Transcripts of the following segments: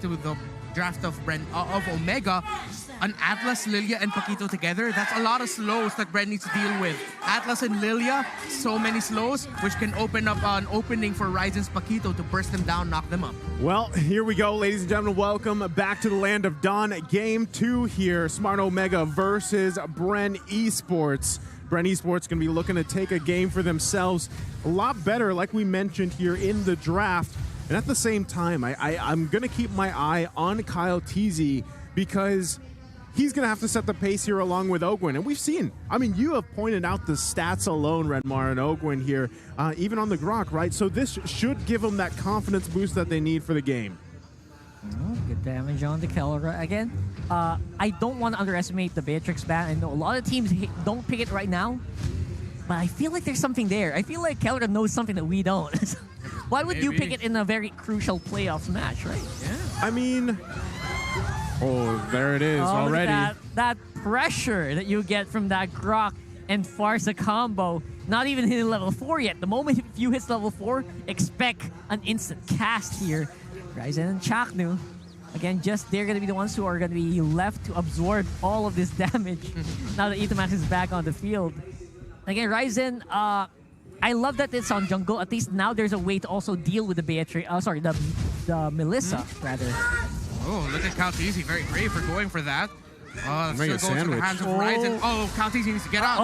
to the draft of Omega, an Atlas, Lilia, and Paquito together, that's a lot of slows that BREN needs to deal with. Atlas and Lilia, so many slows, which can open up an opening for Ryzen's Paquito to burst them down, knock them up. Well, here we go, ladies and gentlemen. Welcome back to the Land of Dawn. Game 2 here, Smart Omega versus BREN Esports. BREN Esports going to be looking to take a game for themselves a lot better, like we mentioned here in the draft. And at the same time, I'm going to keep my eye on Kyle Teasy because he's going to have to set the pace here along with Ogwin. And we've seen, I mean, you have pointed out the stats alone, Redmar and Ogwin here, even on the Grok, right? So this should give them that confidence boost that they need for the game. Oh, good damage on the Kelra. Again, I don't want to underestimate the Beatrix ban. I know a lot of teams don't pick it right now, but I feel like there's something there. I feel like Kelra knows something that we don't. Why would you pick it in a very crucial playoffs match, right? Yeah. I mean, oh, there it is already. That pressure that you get from that Grok and Farsa combo, not even hitting level 4 yet. The moment you hit level 4, expect an instant cast here. Ryzen and Chaknu, again, they're going to be the ones who are going to be left to absorb all of this damage now that Etamax is back on the field. Again, Ryzen, I love that it's on jungle. At least now there's a way to also deal with the Beatrix. The Melissa, rather. Oh, look at Calteezy. Very brave for going for that. That's Make still a going to the hands of Ryzen. Oh, Calteezy needs to get out.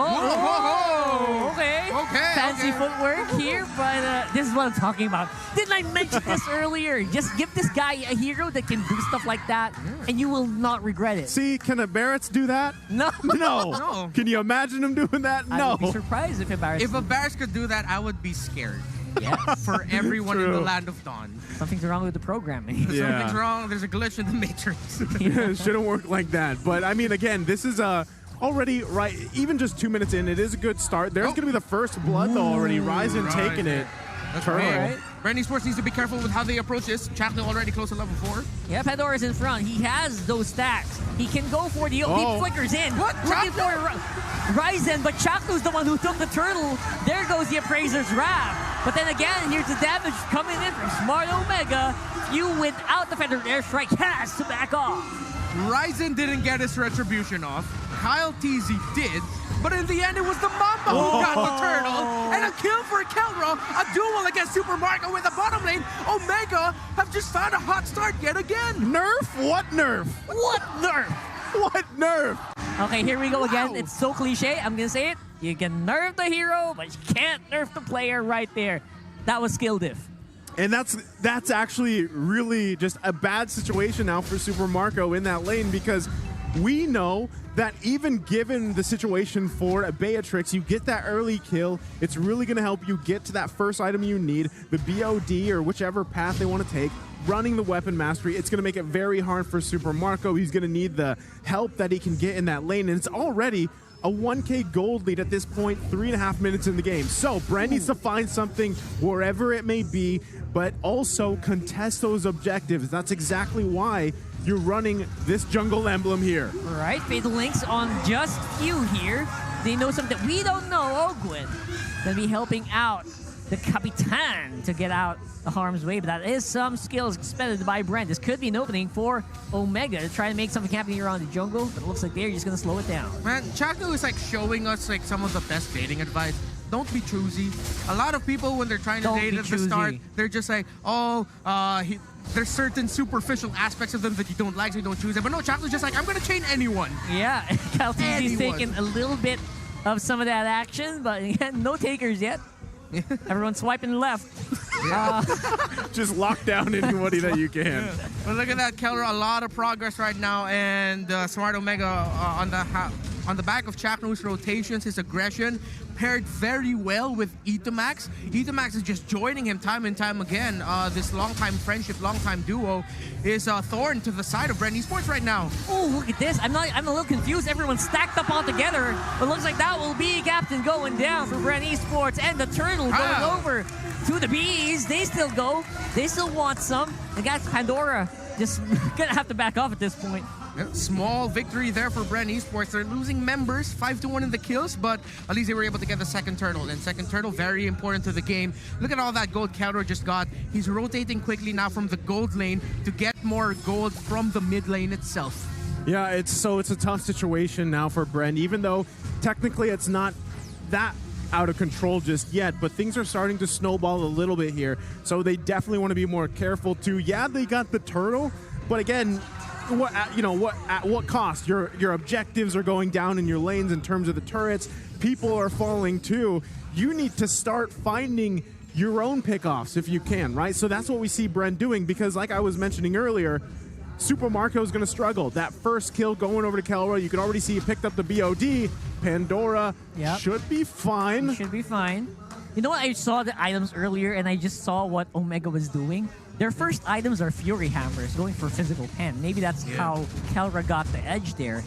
Okay. Fancy footwork here, but this is what I'm talking about. Didn't I mention this earlier? Just give this guy a hero that can do stuff like that, and you will not regret it. See, can the Barretts do that? No. No. Can you imagine him doing that? No. I would be surprised if a Barretts. If a Barretts could do that, I would be scared. Yes. For everyone in the Land of Dawn. Something's wrong with the programming. Yeah. Something's wrong. There's a glitch in the Matrix. It shouldn't work like that. But, I mean, again, this is already, right, even just 2 minutes in, it is a good start. There's going to be the first blood, though, already. Ryzen taking it. That's Turtle. right. BREN Esports needs to be careful with how they approach this. Chaknu already close to level 4. Yeah, Pandora's in front. He has those stacks. He can go for the... He flickers in. What? Looking for Ryzen, but Chaknu's the one who took the turtle. There goes the Appraiser's Wrath. But then again, here's the damage coming in from Smart Omega. You, without the Feathered Airstrike, has to back off. Ryzen didn't get his retribution off. Kyle Teasy did. But in the end, it was the Mamba who got the turtle. And a kill for Kelra. A duel against Super Marco with the bottom lane. Omega have just found a hot start yet again. Nerf? What nerf? What nerf? What nerf? Okay, here we go again. It's so cliche. I'm going to say it. You can nerf the hero, but you can't nerf the player right there. That was skill diff. And that's actually really just a bad situation now for Super Marco in that lane, because we know that even given the situation for a Beatrix, you get that early kill. It's really going to help you get to that first item you need, the BOD or whichever path they want to take. Running the weapon mastery, it's going to make it very hard for Super Marco. He's going to need the help that he can get in that lane, and it's already a 1K gold lead at this point, 3.5 minutes in the game. So BREN needs to find something wherever it may be, but also contest those objectives. That's exactly why you're running this jungle emblem here. Right, Fatal Links on just few here. They know something that we don't know. Ogwin gonna be helping out the Capitan to get out the harm's way, but that is some skills expended by BREN. This could be an opening for Omega to try to make something happen here on the jungle, but it looks like they're just gonna slow it down. Man, Chaknu is like showing us like some of the best dating advice. Don't be choosy. A lot of people, when they're trying to date at the start, they're just like, oh, there's certain superficial aspects of them that you don't like, so you don't choose them. But no, Chaknu's just like, I'm gonna chain anyone. Yeah, Calteezy's taking a little bit of some of that action, but again, no takers yet. Everyone's swiping left. Just lock down anybody that you can. But look at that, Kelra. A lot of progress right now, and Smart Omega on the back of Chaknu's rotations, his aggression paired very well with Etamax. Etamax is just joining him time and time again. This long-time friendship, long-time duo is thorn to the side of BREN Esports right now. Oh, look at this. I'm a little confused. Everyone's stacked up all together. But looks like that will be Captain going down for BREN Esports, and the turtle going over to the bees. They still go. They still want some. They got Pandora just gonna have to back off at this point. Small victory there for BREN Esports. They're losing members, 5-1 in the kills, but at least they were able to get the second turtle. And second turtle, very important to the game. Look at all that gold Keldor just got. He's rotating quickly now from the gold lane to get more gold from the mid lane itself. Yeah, it's a tough situation now for BREN, even though technically it's not that out of control just yet, but things are starting to snowball a little bit here. So they definitely want to be more careful too. Yeah, they got the turtle, but again, at what cost? Your objectives are going down in your lanes in terms of the turrets. People are falling too. You need to start finding your own pickoffs if you can, right? So that's what we see BREN doing, because like I was mentioning earlier, Super Marco is going to struggle. That first kill going over to Kelra, you can already see he picked up the BOD. Pandora should be fine. Should be fine. You know what? I saw the items earlier, and I just saw what Omega was doing. Their first items are Fury Hammers, going for physical pen. Maybe that's how Kelra got the edge there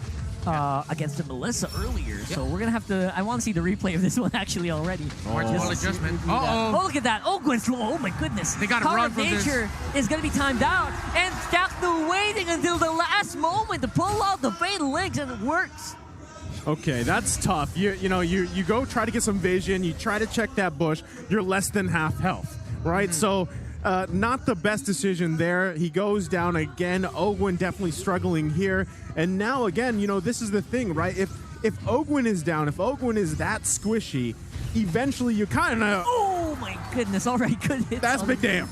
against the Melissa earlier. So we're going to have to... I want to see the replay of this one actually already. Ball adjustment. Oh, look at that. Oh, Gwen's low. Oh, my goodness. They got to run from this. Nature is going to be timed out. And Jackno waiting until the last moment to pull out the Fatal Links, and it works. Okay, that's tough. You go try to get some vision. You try to check that bush. You're less than half health, right? So not the best decision there. He goes down again. Ogwin definitely struggling here. And now again, this is the thing, right? If Ogwin is down, if Ogwin is that squishy, eventually you kind of... Oh my goodness! All right, good hits. That's big damn.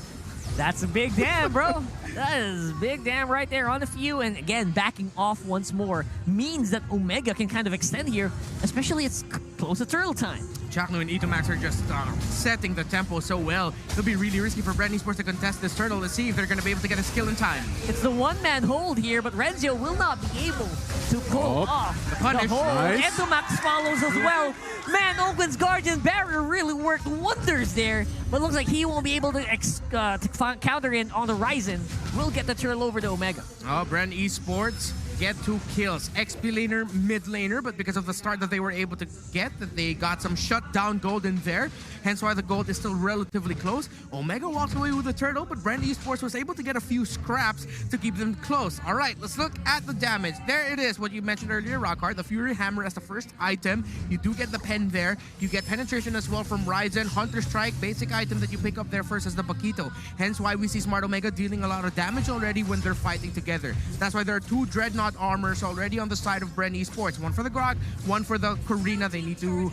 That's a big damn, bro. That is big damn right there on the few. And again, backing off once more means that Omega can kind of extend here, especially it's close to turtle time. Chakno and Itomax are just setting the tempo so well. It'll be really risky for BREN Esports to contest this turtle to see if they're going to be able to get a skill in time. It's the one-man hold here, but Renzio will not be able to pull off the hold. Nice. Itomax follows as well. Man, Ogwin's Guardian Barrier really worked wonders there, but looks like he won't be able to counter in on the Ryzen. We'll get the turtle over to Omega. Oh, BREN Esports get 2 kills. XP laner, mid laner, but because of the start that they were able to get, that they got some shutdown gold in there, hence why the gold is still relatively close. Omega walks away with the turtle, but BREN Esports was able to get a few scraps to keep them close. All right, let's look at the damage. There it is, what you mentioned earlier, Rockhard, the Fury Hammer as the first item. You do get the pen there. You get penetration as well from Ryzen. Hunter Strike, basic item that you pick up there first as the Paquito. Hence why we see Smart Omega dealing a lot of damage already when they're fighting together. That's why there are 2 Dreadnought armors already on the side of BREN Esports. One for the Grok, one for the Karina. They need to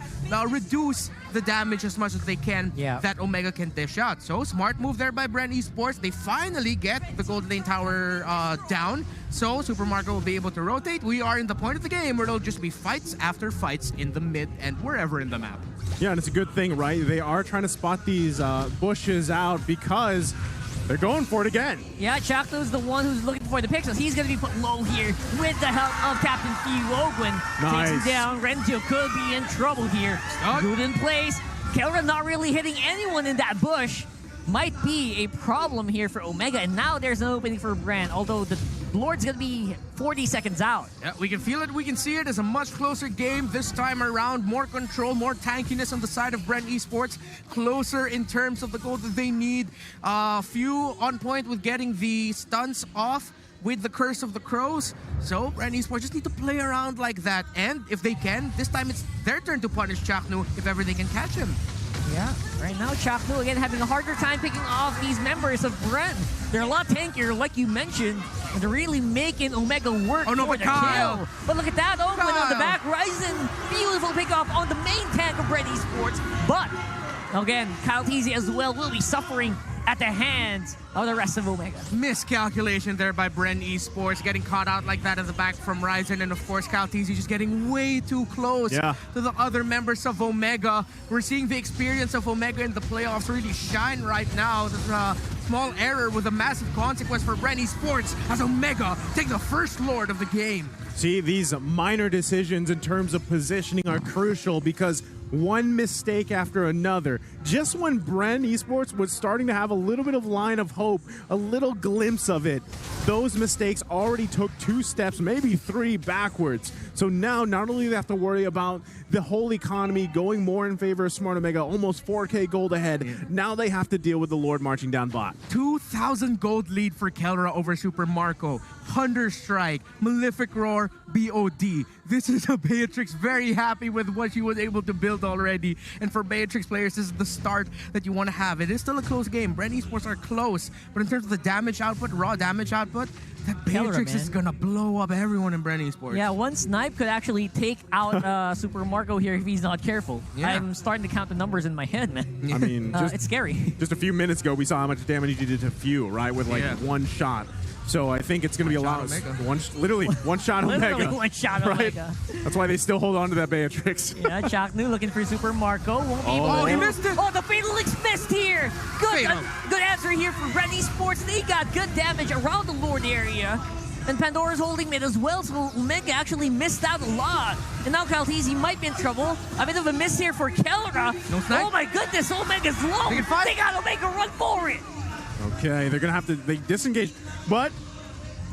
reduce the damage as much as they can that Omega can dish out. So smart move there by BREN Esports. They finally get the gold lane tower down. So Super Marco will be able to rotate. We are in the point of the game where it'll just be fights after fights in the mid and wherever in the map. Yeah, and it's a good thing, right? They are trying to spot these bushes out because they're going for it again. Yeah, Chakno's the one who's looking for the pixels. He's going to be put low here with the help of Captain Few. Ogwin takes him down. Renzio could be in trouble here. Good in place. Kelra not really hitting anyone in that bush. Might be a problem here for Omega, and now there's an opening for BREN, although the Lord's going to be 40 seconds out. Yeah, we can feel it, we can see it. It's a much closer game this time around. More control, more tankiness on the side of BREN Esports. Closer in terms of the goal that they need. Few on point with getting the stunts off with the Curse of the Crows. So BREN Esports just need to play around like that. And if they can, this time it's their turn to punish Chakno if ever they can catch him. Yeah, right now Chakno again having a harder time picking off these members of BREN. They're a lot tankier, like you mentioned, and they're really making Omega work for the kill. But look at that, Ogwin on the back, Ryzen, beautiful pick off on the main tank of BREN Esports. But again, Kyle Teasy as well will be suffering at the hands of the rest of Omega. Miscalculation there by BREN Esports, getting caught out like that at the back from Ryzen, and of course Kyle Teasy just getting way too close to the other members of Omega. We're seeing the experience of Omega in the playoffs really shine right now. There's a small error with a massive consequence for BREN Esports as Omega take the first Lord of the game. See, these minor decisions in terms of positioning are crucial because one mistake after another just when BREN Esports was starting to have a little bit of line of hope, a little glimpse of it, those mistakes already took 2 steps, maybe 3 backwards. So now, not only do they have to worry about the whole economy going more in favor of Smart Omega, almost 4K gold ahead, now they have to deal with the Lord marching down bot. 2,000 gold lead for Kelra over Super Marco. Thunder Strike, Malefic Roar, BOD. This is a Beatrix very happy with what she was able to build already. And for Beatrix players, this is the start that you want to have. It is still a close game. BREN Esports are close, but in terms of the damage output, raw damage output, that Beatrix is gonna blow up everyone in BREN Esports. Yeah, one snipe could actually take out Super Marco here if he's not careful. Yeah. I'm starting to count the numbers in my head, man. I mean, It's scary. Just a few minutes ago, we saw how much damage he did to Few, right, with like 1 shot. So I think it's going to be a lot. Literally one shot Omega. Literally one shot Omega. That's why they still hold on to that Beatrix. Yeah, Chaknu looking for Super Marco. Won't be able to. Oh, he missed it. Oh, the Fatal Links missed here. Good, Fatal. good answer here for BREN Esports. They got good damage around the Lord area. And Pandora's holding mid as well, so Omega actually missed out a lot. And now Kaltizi might be in trouble. A bit of a miss here for Kelra. No snipe. Oh my goodness, Omega's low. They got Omega run for it. Okay, they're going to have to disengage. But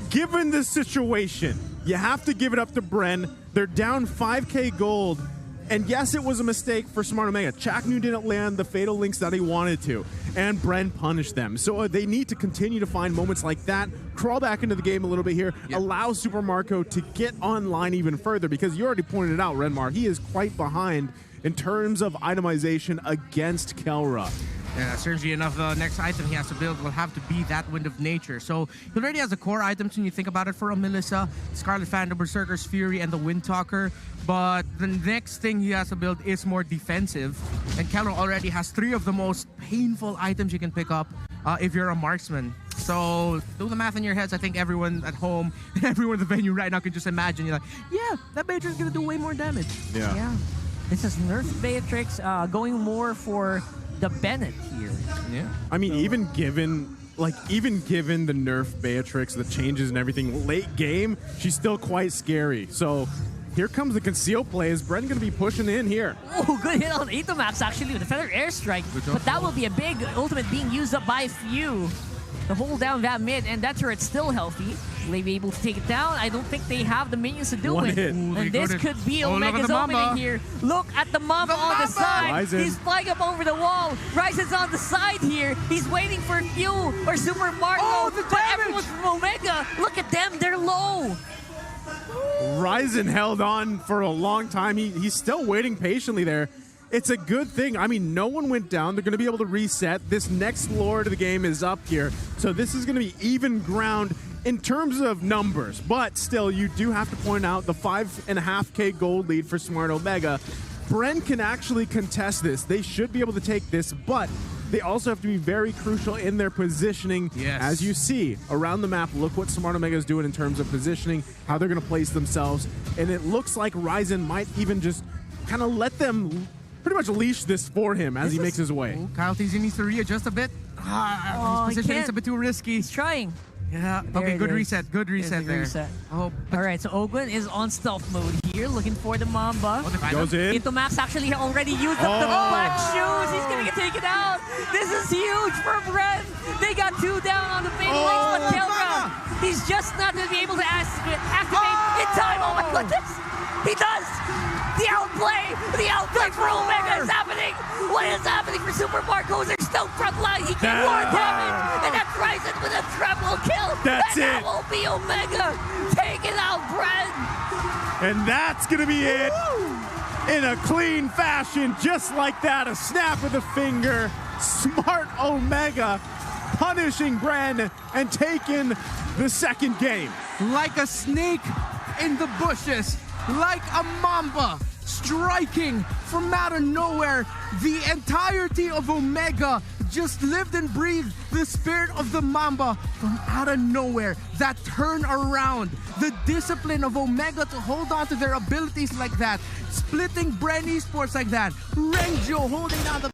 given the situation, you have to give it up to BREN. They're down 5K gold. And yes, it was a mistake for Smart Omega. Chaknu didn't land the Fatal Links that he wanted to, and BREN punished them. So they need to continue to find moments like that, crawl back into the game a little bit here, allow Super Marco to get online even further, because you already pointed it out, Renmar, he is quite behind in terms of itemization against Kelra. Yeah, strangely enough, the next item he has to build will have to be that Wind of Nature. So he already has the core items when you think about it for a Melissa, Scarlet Phantom, Berserker's Fury, and the Wind Talker. But the next thing he has to build is more defensive. And Kelra already has 3 of the most painful items you can pick up if you're a marksman. So do the math in your heads. I think everyone at home and everyone in the venue right now can just imagine. You're like, yeah, that Beatrix is going to do way more damage. Yeah. This is Nerf Beatrix going more for the Bennett here. Yeah. I mean, even given the nerf Beatrix, the changes and everything, late game, she's still quite scary. So here comes the conceal play. Is BREN going to be pushing in here? Oh, good hit on Itomax actually with the Feather Airstrike. But that will be a big ultimate being used up by Few to hold down that mid, and that turret's still healthy. Will they be able to take it down? I don't think they have the minions to do One it. hit. And Ooh, this could be Omega's opening here. Look at the Mamba on the side. Ryzen. He's flying up over the wall. Ryzen's on the side here. He's waiting for Few or Super Marco. Oh, the but damage! everyone's from Omega. Look at them. They're low. Ryzen held on for a long time. He's still waiting patiently there. It's a good thing. I mean, no one went down. They're going to be able to reset. This next Lord of the game is up here. So this is going to be even ground in terms of numbers. But still, you do have to point out the 5.5K gold lead for Smart Omega. BREN can actually contest this. They should be able to take this, but they also have to be very crucial in their positioning. Yes. As you see around the map, look what Smart Omega is doing in terms of positioning, how they're going to place themselves. And it looks like Ryzen might even just kind of let them pretty much leash this for him as he makes his way. Oh, Kyle TZ needs to readjust a bit. His positioning is a bit too risky. He's trying. Yeah. There Okay, it good is. reset. Good reset Good there. reset. Oh, All right, so Ogwen is on stealth mode here, looking for the Mamba. the final. Goes in. Itomax actually already used up the black shoes. He's gonna get taken out. This is huge for BREN. They got 2 down on the Fatal Links, but Kelra, he's just not gonna be able to activate in time. Oh my goodness, he does. The outplay for Omega is happening. What is happening for Super Marco? They're still front line. He gets more damage, and that's Ryzen with a triple kill. That's and it. that will be Omega taking out BREN. And that's going to be it in a clean fashion, just like that. A snap of the finger. Smart Omega punishing BREN and taking the second game. Like a snake in the bushes, like a mamba striking from out of nowhere. The entirety of Omega just lived and breathed the spirit of the mamba from out of nowhere. That turn around, the discipline of Omega to hold on to their abilities like that, splitting BREN Esports like that. Renjo holding down the